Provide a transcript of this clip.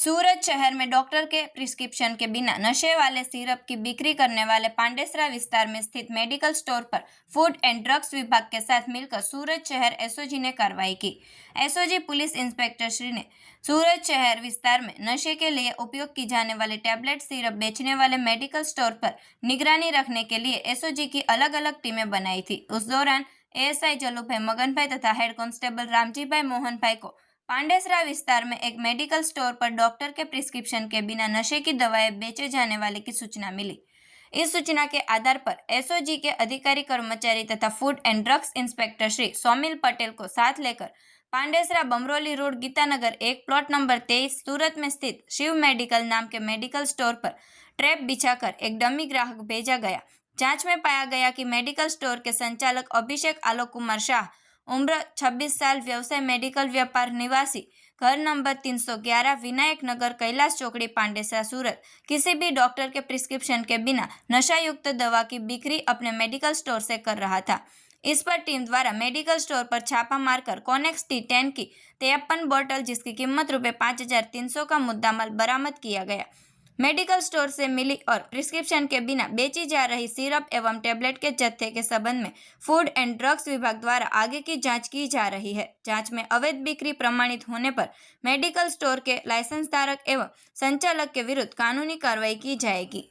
सूरत शहर में डॉक्टर के प्रिस्क्रिप्शन के बिना नशे वाले सिरप की बिक्री करने वाले पांडेसरा विस्तार में स्थित मेडिकल स्टोर पर फूड एंड ड्रग्स विभाग के साथ मिलकर सूरत शहर एसओजी ने कार्रवाई की। एसओजी पुलिस इंस्पेक्टर श्री ने सूरत शहर विस्तार में नशे के लिए उपयोग की जाने वाली टैबलेट सिरप बेचने वाले मेडिकल स्टोर पर निगरानी रखने के लिए एसओजी की अलग अलग टीमें बनाई थी। उस दौरान एएसआई जलुभाई मगनभाई तथा हेड कांस्टेबल रामजीभाई मोहनभाई को पांडेसरा विस्तार में एक मेडिकल स्टोर पर डॉक्टर के प्रिस्क्रिप्शन के बिना नशे की दवाएं बेचे जाने वाले की सूचना मिली। इस सूचना के आधार पर एसओजी के अधिकारी कर्मचारी तथा food and drugs inspector Shri Saumil Patel को साथ लेकर Pandesara Bamroli road Geetanagar 1 plot number 23 Surat में स्थित शिव मेडिकल नाम के मेडिकल स्टोर पर ट्रैप बिछाकर एक डमी ग्राहक भेजा गया। जांच में पाया गया कि मेडिकल स्टोर के संचालक अभिषेक आलोक कुमार शाह, उम्र 26 साल, व्यवसाय मेडिकल व्यापार, निवासी घर नंबर 311 विनायक नगर कैलाश चौकड़ी पांडेसरा सूरत, किसी भी डॉक्टर के प्रिस्क्रिप्शन के बिना नशा युक्त दवा की बिक्री अपने मेडिकल स्टोर से कर रहा था। इस पर टीम द्वारा मेडिकल स्टोर पर छापा मारकर कॉनेक्स टी10 की 53 बोतल जिसकी कीमत ₹5,300 का मुद्दामाल बरामद किया गया। मेडिकल स्टोर से मिली और प्रिस्क्रिप्शन के बिना बेची जा रही सिरप एवं टेबलेट के जत्थे के संबंध में फूड एंड ड्रग्स विभाग द्वारा आगे की जांच की जा रही है। जांच में अवैध बिक्री प्रमाणित होने पर मेडिकल स्टोर के लाइसेंस धारक एवं संचालक के विरुद्ध कानूनी कार्रवाई की जाएगी।